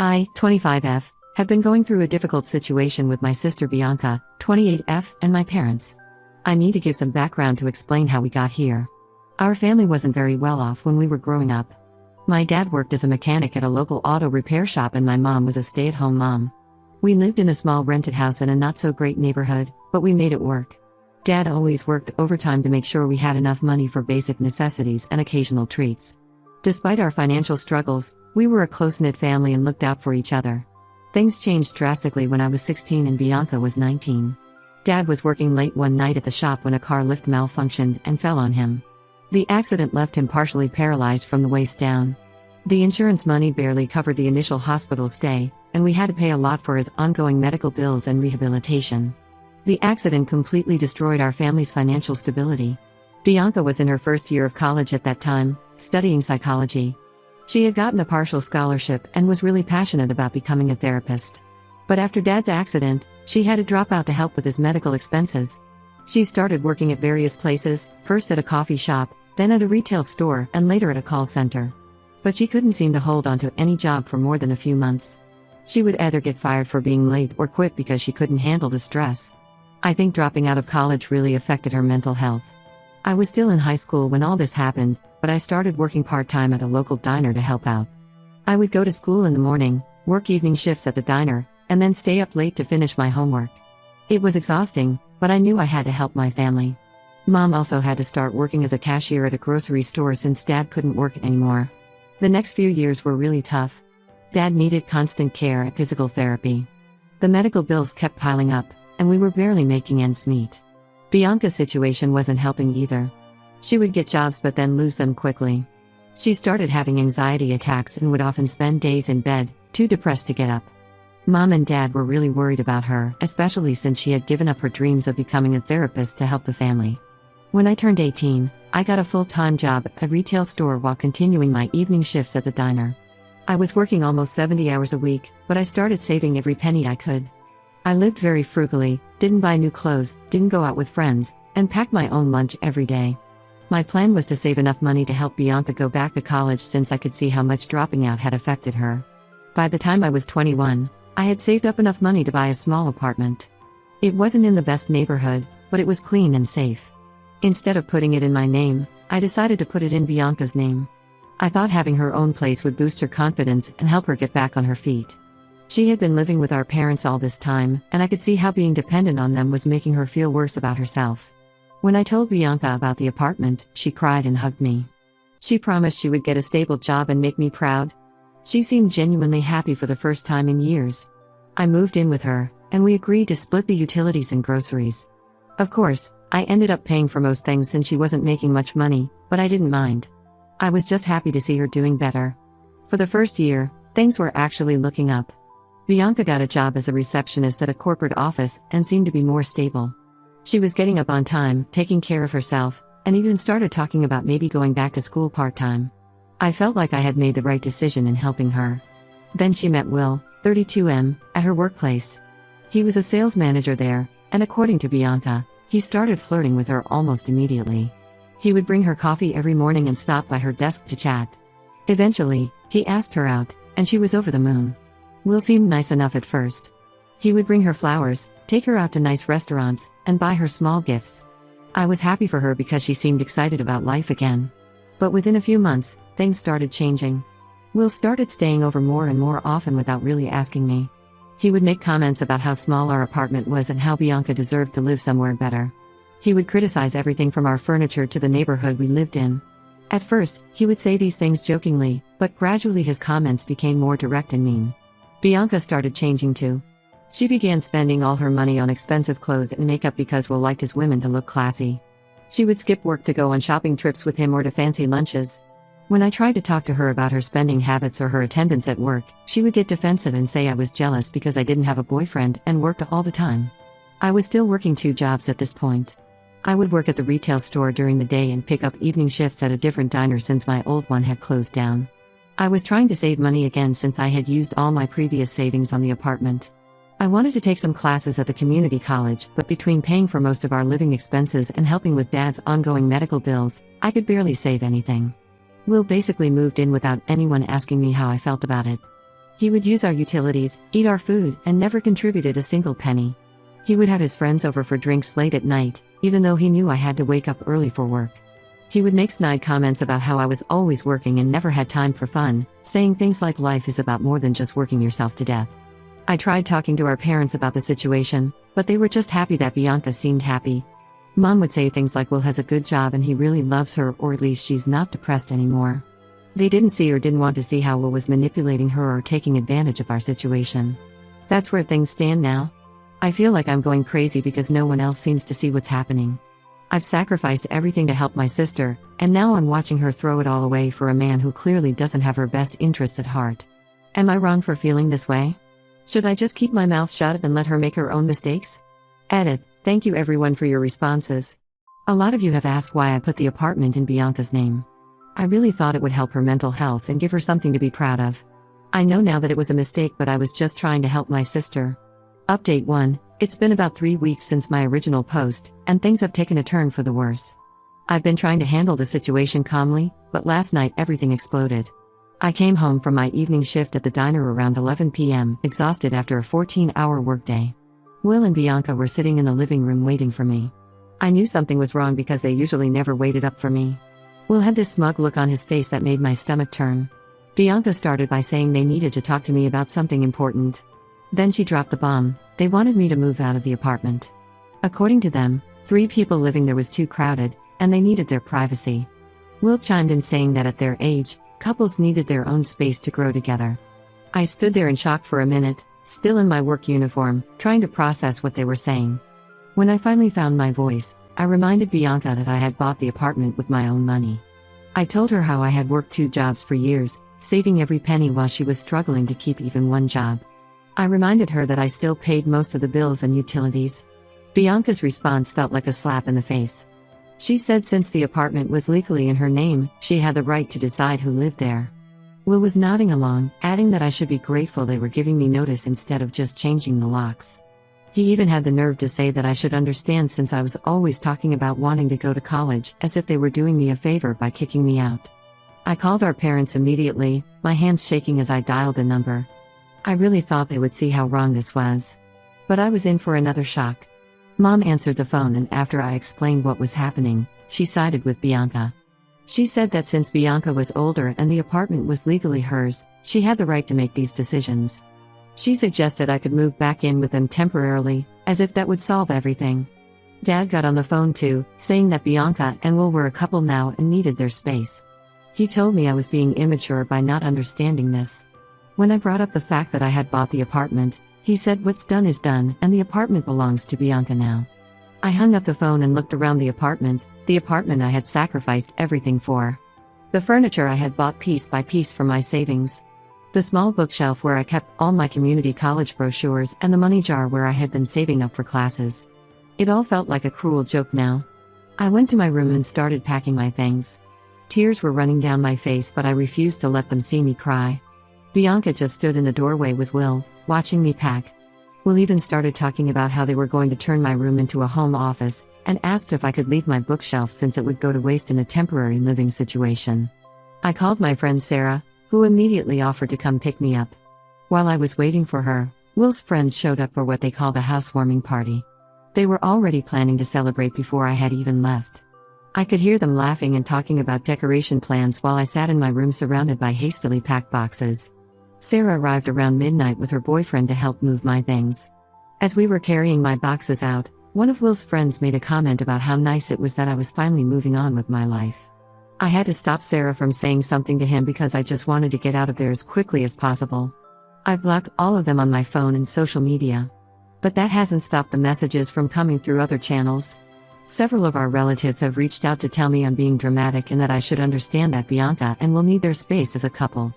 I, 25F, have been going through a difficult situation with my sister Bianca, 28F, and my parents. I need to give some background to explain how we got here. Our family wasn't very well off when we were growing up. My dad worked as a mechanic at a local auto repair shop and my mom was a stay-at-home mom. We lived in a small rented house in a not-so-great neighborhood, but we made it work. Dad always worked overtime to make sure we had enough money for basic necessities and occasional treats. Despite our financial struggles, we were a close-knit family and looked out for each other. Things changed drastically when I was 16 and Bianca was 19. Dad was working late one night at the shop when a car lift malfunctioned and fell on him. The accident left him partially paralyzed from the waist down. The insurance money barely covered the initial hospital stay, and we had to pay a lot for his ongoing medical bills and rehabilitation. The accident completely destroyed our family's financial stability. Bianca was in her first year of college at that time, studying psychology. She had gotten a partial scholarship and was really passionate about becoming a therapist. But after Dad's accident, she had to drop out to help with his medical expenses. She started working at various places, first at a coffee shop, then at a retail store, and later at a call center. But she couldn't seem to hold on to any job for more than a few months. She would either get fired for being late or quit because she couldn't handle the stress. I think dropping out of college really affected her mental health. I was still in high school when all this happened, but I started working part-time at a local diner to help out. I would go to school in the morning, work evening shifts at the diner, and then stay up late to finish my homework. It was exhausting, but I knew I had to help my family. Mom also had to start working as a cashier at a grocery store since Dad couldn't work anymore. The next few years were really tough. Dad needed constant care and physical therapy. The medical bills kept piling up, and we were barely making ends meet. Bianca's situation wasn't helping either. She would get jobs but then lose them quickly. She started having anxiety attacks and would often spend days in bed, too depressed to get up. Mom and Dad were really worried about her, especially since she had given up her dreams of becoming a therapist to help the family. When I turned 18, I got a full-time job at a retail store while continuing my evening shifts at the diner. I was working almost 70 hours a week, but I started saving every penny I could. I lived very frugally, didn't buy new clothes, didn't go out with friends, and packed my own lunch every day. My plan was to save enough money to help Bianca go back to college since I could see how much dropping out had affected her. By the time I was 21, I had saved up enough money to buy a small apartment. It wasn't in the best neighborhood, but it was clean and safe. Instead of putting it in my name, I decided to put it in Bianca's name. I thought having her own place would boost her confidence and help her get back on her feet. She had been living with our parents all this time, and I could see how being dependent on them was making her feel worse about herself. When I told Bianca about the apartment, she cried and hugged me. She promised she would get a stable job and make me proud. She seemed genuinely happy for the first time in years. I moved in with her, and we agreed to split the utilities and groceries. Of course, I ended up paying for most things since she wasn't making much money, but I didn't mind. I was just happy to see her doing better. For the first year, things were actually looking up. Bianca got a job as a receptionist at a corporate office and seemed to be more stable. She was getting up on time, taking care of herself, and even started talking about maybe going back to school part-time. I felt like I had made the right decision in helping her. Then she met Will, 32M, at her workplace. He was a sales manager there, and according to Bianca, he started flirting with her almost immediately. He would bring her coffee every morning and stop by her desk to chat. Eventually, he asked her out, and she was over the moon. Will seemed nice enough at first. He would bring her flowers, take her out to nice restaurants, and buy her small gifts. I was happy for her because she seemed excited about life again. But within a few months, things started changing. Will started staying over more and more often without really asking me. He would make comments about how small our apartment was and how Bianca deserved to live somewhere better. He would criticize everything from our furniture to the neighborhood we lived in. At first, he would say these things jokingly, but gradually his comments became more direct and mean. Bianca started changing too. She began spending all her money on expensive clothes and makeup because Will liked his women to look classy. She would skip work to go on shopping trips with him or to fancy lunches. When I tried to talk to her about her spending habits or her attendance at work, she would get defensive and say I was jealous because I didn't have a boyfriend and worked all the time. I was still working 2 jobs at this point. I would work at the retail store during the day and pick up evening shifts at a different diner since my old one had closed down. I was trying to save money again since I had used all my previous savings on the apartment. I wanted to take some classes at the community college, but between paying for most of our living expenses and helping with Dad's ongoing medical bills, I could barely save anything. Will basically moved in without anyone asking me how I felt about it. He would use our utilities, eat our food, and never contributed a single penny. He would have his friends over for drinks late at night, even though he knew I had to wake up early for work. He would make snide comments about how I was always working and never had time for fun, saying things like life is about more than just working yourself to death. I tried talking to our parents about the situation, but they were just happy that Bianca seemed happy. Mom would say things like Will has a good job and he really loves her, or at least she's not depressed anymore. They didn't see or didn't want to see how Will was manipulating her or taking advantage of our situation. That's where things stand now. I feel like I'm going crazy because no one else seems to see what's happening. I've sacrificed everything to help my sister, and now I'm watching her throw it all away for a man who clearly doesn't have her best interests at heart. Am I wrong for feeling this way? Should I just keep my mouth shut and let her make her own mistakes? Edit. Thank you everyone for your responses. A lot of you have asked why I put the apartment in Bianca's name. I really thought it would help her mental health and give her something to be proud of. I know now that it was a mistake, but I was just trying to help my sister. Update 1. It's been about 3 weeks since my original post, and things have taken a turn for the worse. I've been trying to handle the situation calmly, but last night everything exploded. I came home from my evening shift at the diner around 11 p.m., exhausted after a 14-hour workday. Will and Bianca were sitting in the living room waiting for me. I knew something was wrong because they usually never waited up for me. Will had this smug look on his face that made my stomach turn. Bianca started by saying they needed to talk to me about something important. Then she dropped the bomb. They wanted me to move out of the apartment. According to them, 3 people living there was too crowded, and they needed their privacy. Will chimed in saying that at their age, couples needed their own space to grow together. I stood there in shock for a minute, still in my work uniform, trying to process what they were saying. When I finally found my voice, I reminded Bianca that I had bought the apartment with my own money. I told her how I had worked 2 jobs for years, saving every penny while she was struggling to keep even one job. I reminded her that I still paid most of the bills and utilities. Bianca's response felt like a slap in the face. She said since the apartment was legally in her name, she had the right to decide who lived there. Will was nodding along, adding that I should be grateful they were giving me notice instead of just changing the locks. He even had the nerve to say that I should understand since I was always talking about wanting to go to college, as if they were doing me a favor by kicking me out. I called our parents immediately, my hands shaking as I dialed the number. I really thought they would see how wrong this was. But I was in for another shock. Mom answered the phone, and after I explained what was happening, she sided with Bianca. She said that since Bianca was older and the apartment was legally hers, she had the right to make these decisions. She suggested I could move back in with them temporarily, as if that would solve everything. Dad got on the phone too, saying that Bianca and Will were a couple now and needed their space. He told me I was being immature by not understanding this. When I brought up the fact that I had bought the apartment, he said what's done is done and the apartment belongs to Bianca now. I hung up the phone and looked around the apartment I had sacrificed everything for. The furniture I had bought piece by piece from my savings. The small bookshelf where I kept all my community college brochures and the money jar where I had been saving up for classes. It all felt like a cruel joke now. I went to my room and started packing my things. Tears were running down my face, but I refused to let them see me cry. Bianca just stood in the doorway with Will, watching me pack. Will even started talking about how they were going to turn my room into a home office, and asked if I could leave my bookshelf since it would go to waste in a temporary living situation. I called my friend Sarah, who immediately offered to come pick me up. While I was waiting for her, Will's friends showed up for what they called a housewarming party. They were already planning to celebrate before I had even left. I could hear them laughing and talking about decoration plans while I sat in my room surrounded by hastily packed boxes. Sarah arrived around midnight with her boyfriend to help move my things. As we were carrying my boxes out, one of Will's friends made a comment about how nice it was that I was finally moving on with my life. I had to stop Sarah from saying something to him because I just wanted to get out of there as quickly as possible. I've blocked all of them on my phone and social media. But that hasn't stopped the messages from coming through other channels. Several of our relatives have reached out to tell me I'm being dramatic and that I should understand that Bianca and Will need their space as a couple.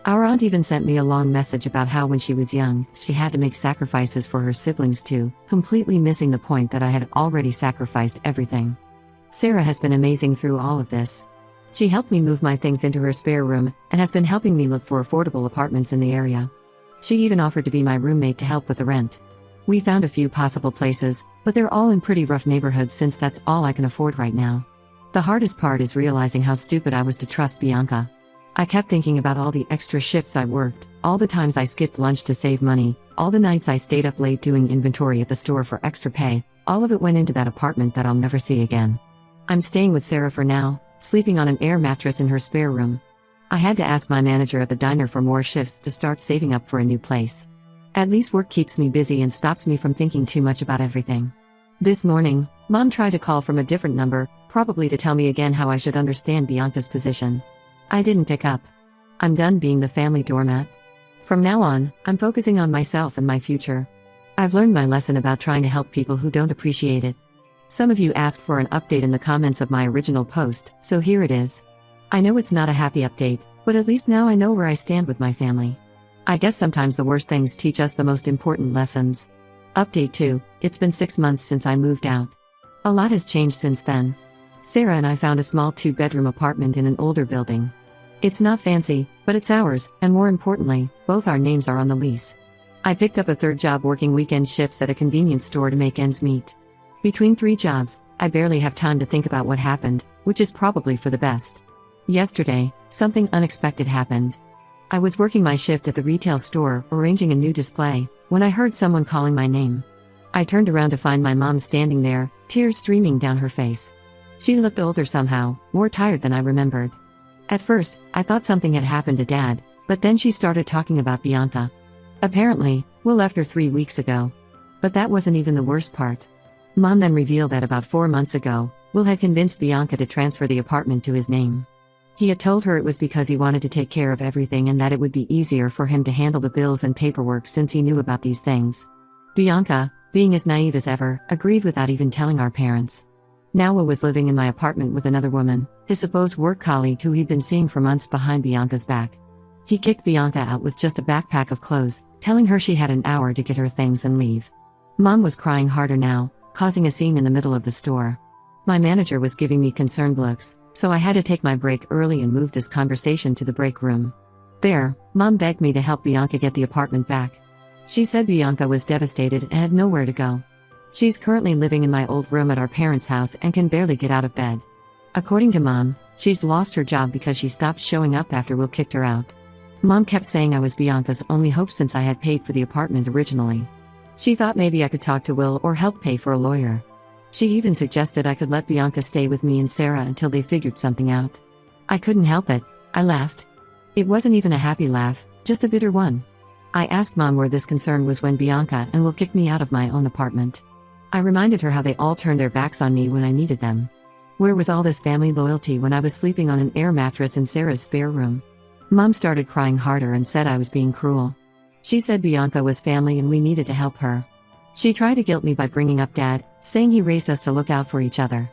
Our aunt even sent me a long message about how when she was young, she had to make sacrifices for her siblings too, completely missing the point that I had already sacrificed everything. Sarah has been amazing through all of this. She helped me move my things into her spare room, and has been helping me look for affordable apartments in the area. She even offered to be my roommate to help with the rent. We found a few possible places, but they're all in pretty rough neighborhoods since that's all I can afford right now. The hardest part is realizing how stupid I was to trust Bianca. I kept thinking about all the extra shifts I worked, all the times I skipped lunch to save money, all the nights I stayed up late doing inventory at the store for extra pay. All of it went into that apartment that I'll never see again. I'm staying with Sarah for now, sleeping on an air mattress in her spare room. I had to ask my manager at the diner for more shifts to start saving up for a new place. At least work keeps me busy and stops me from thinking too much about everything. This morning, Mom tried to call from a different number, probably to tell me again how I should understand Bianca's position. I didn't pick up. I'm done being the family doormat. From now on, I'm focusing on myself and my future. I've learned my lesson about trying to help people who don't appreciate it. Some of you asked for an update in the comments of my original post, so here it is. I know it's not a happy update, but at least now I know where I stand with my family. I guess sometimes the worst things teach us the most important lessons. Update 2, it's been 6 months since I moved out. A lot has changed since then. Sarah and I found a small 2-bedroom apartment in an older building. It's not fancy, but it's ours, and more importantly, both our names are on the lease. I picked up a third job working weekend shifts at a convenience store to make ends meet. Between 3 jobs, I barely have time to think about what happened, which is probably for the best. Yesterday, something unexpected happened. I was working my shift at the retail store, arranging a new display, when I heard someone calling my name. I turned around to find my mom standing there, tears streaming down her face. She looked older somehow, more tired than I remembered. At first, I thought something had happened to Dad, but then she started talking about Bianca. Apparently, Will left her 3 weeks ago. But that wasn't even the worst part. Mom then revealed that about 4 months ago, Will had convinced Bianca to transfer the apartment to his name. He had told her it was because he wanted to take care of everything and that it would be easier for him to handle the bills and paperwork since he knew about these things. Bianca, being as naive as ever, agreed without even telling our parents. Now Will was living in my apartment with another woman, his supposed work colleague who he'd been seeing for months behind Bianca's back. He kicked Bianca out with just a backpack of clothes, telling her she had an hour to get her things and leave. Mom was crying harder now, causing a scene in the middle of the store. My manager was giving me concerned looks, so I had to take my break early and move this conversation to the break room. There, Mom begged me to help Bianca get the apartment back. She said Bianca was devastated and had nowhere to go. She's currently living in my old room at our parents' house and can barely get out of bed. According to Mom, she's lost her job because she stopped showing up after Will kicked her out. Mom kept saying I was Bianca's only hope since I had paid for the apartment originally. She thought maybe I could talk to Will or help pay for a lawyer. She even suggested I could let Bianca stay with me and Sarah until they figured something out. I couldn't help it. I laughed. It wasn't even a happy laugh, just a bitter one. I asked Mom where this concern was when Bianca and Will kicked me out of my own apartment. I reminded her how they all turned their backs on me when I needed them. Where was all this family loyalty when I was sleeping on an air mattress in Sarah's spare room? Mom started crying harder and said I was being cruel. She said Bianca was family and we needed to help her. She tried to guilt me by bringing up Dad, saying he raised us to look out for each other.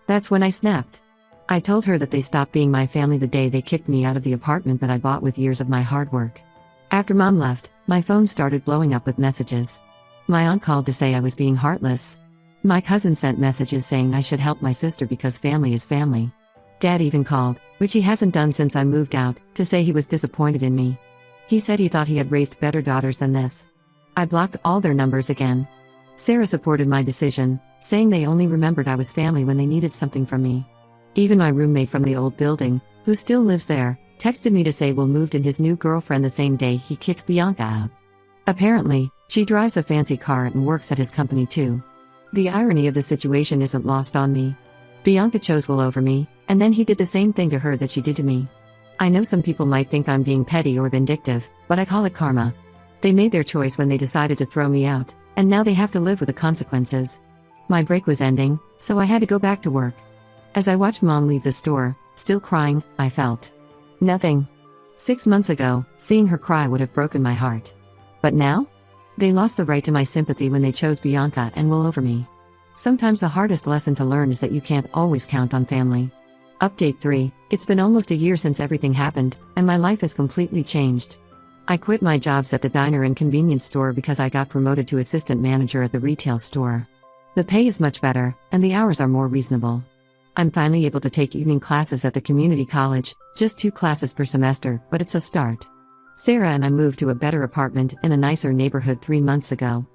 That's when I snapped. I told her that they stopped being my family the day they kicked me out of the apartment that I bought with years of my hard work. After Mom left, my phone started blowing up with messages. My aunt called to say I was being heartless. My cousin sent messages saying I should help my sister because family is family. Dad even called, which he hasn't done since I moved out, to say he was disappointed in me. He said he thought he had raised better daughters than this. I blocked all their numbers again. Sarah supported my decision, saying they only remembered I was family when they needed something from me. Even my roommate from the old building, who still lives there, texted me to say Will moved in his new girlfriend the same day he kicked Bianca out. Apparently, she drives a fancy car and works at his company too. The irony of the situation isn't lost on me. Bianca chose Will over me, and then he did the same thing to her that she did to me. I know some people might think I'm being petty or vindictive, but I call it karma. They made their choice when they decided to throw me out, and now they have to live with the consequences. My break was ending, so I had to go back to work. As I watched Mom leave the store, still crying, I felt nothing. 6 months ago, seeing her cry would have broken my heart. But now? They lost the right to my sympathy when they chose Bianca and Will over me. Sometimes the hardest lesson to learn is that you can't always count on family. Update 3, it's been almost a year since everything happened, and my life has completely changed. I quit my jobs at the diner and convenience store because I got promoted to assistant manager at the retail store. The pay is much better, and the hours are more reasonable. I'm finally able to take evening classes at the community college, just 2 classes per semester, but it's a start. Sarah and I moved to a better apartment in a nicer neighborhood 3 months ago.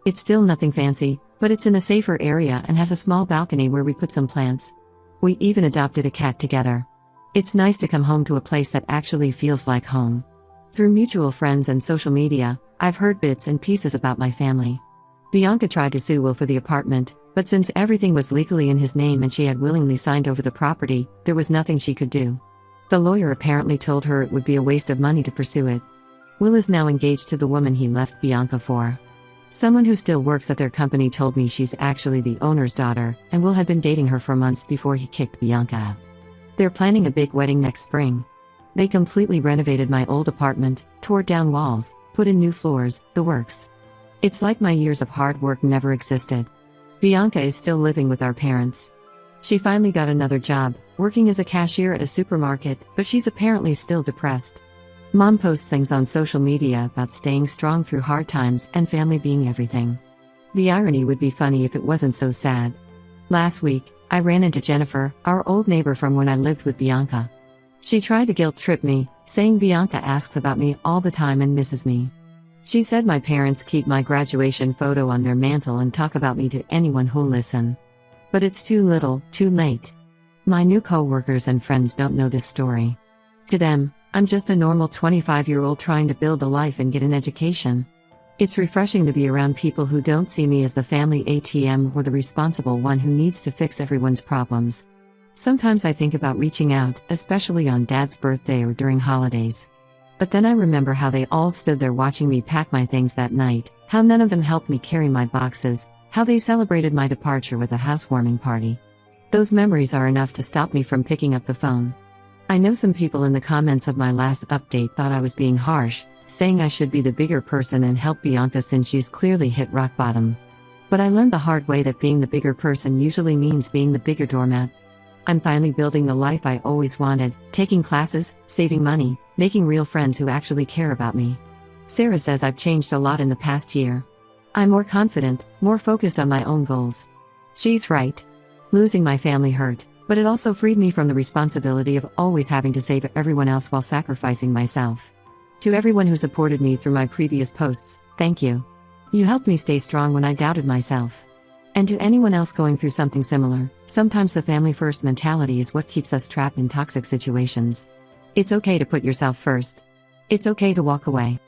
It's still nothing fancy, but it's in a safer area and has a small balcony where we put some plants. We even adopted a cat together. It's nice to come home to a place that actually feels like home. Through mutual friends and social media, I've heard bits and pieces about my family. Bianca tried to sue Will for the apartment, but since everything was legally in his name and she had willingly signed over the property, there was nothing she could do. The lawyer apparently told her it would be a waste of money to pursue it. Will is now engaged to the woman he left Bianca for. Someone who still works at their company told me she's actually the owner's daughter, and Will had been dating her for months before he kicked Bianca out. They're planning a big wedding next spring. They completely renovated my old apartment, tore down walls, put in new floors, the works. It's like my years of hard work never existed. Bianca is still living with our parents. She finally got another job, working as a cashier at a supermarket, but she's apparently still depressed. Mom posts things on social media about staying strong through hard times and family being everything. The irony would be funny if it wasn't so sad. Last week, I ran into Jennifer, our old neighbor from when I lived with Bianca. She tried to guilt-trip me, saying Bianca asks about me all the time and misses me. She said my parents keep my graduation photo on their mantle and talk about me to anyone who'll listen. But it's too little, too late. My new co-workers and friends don't know this story. To them, I'm just a normal 25-year-old trying to build a life and get an education. It's refreshing to be around people who don't see me as the family ATM or the responsible one who needs to fix everyone's problems. Sometimes I think about reaching out, especially on Dad's birthday or during holidays. But then I remember how they all stood there watching me pack my things that night, how none of them helped me carry my boxes, how they celebrated my departure with a housewarming party. Those memories are enough to stop me from picking up the phone. I know some people in the comments of my last update thought I was being harsh, saying I should be the bigger person and help Bianca since she's clearly hit rock bottom. But I learned the hard way that being the bigger person usually means being the bigger doormat. I'm finally building the life I always wanted, taking classes, saving money, making real friends who actually care about me. Sarah says I've changed a lot in the past year. I'm more confident, more focused on my own goals. She's right. Losing my family hurt, but it also freed me from the responsibility of always having to save everyone else while sacrificing myself. To everyone who supported me through my previous posts, thank you. You helped me stay strong when I doubted myself. And to anyone else going through something similar, sometimes the family-first mentality is what keeps us trapped in toxic situations. It's okay to put yourself first. It's okay to walk away.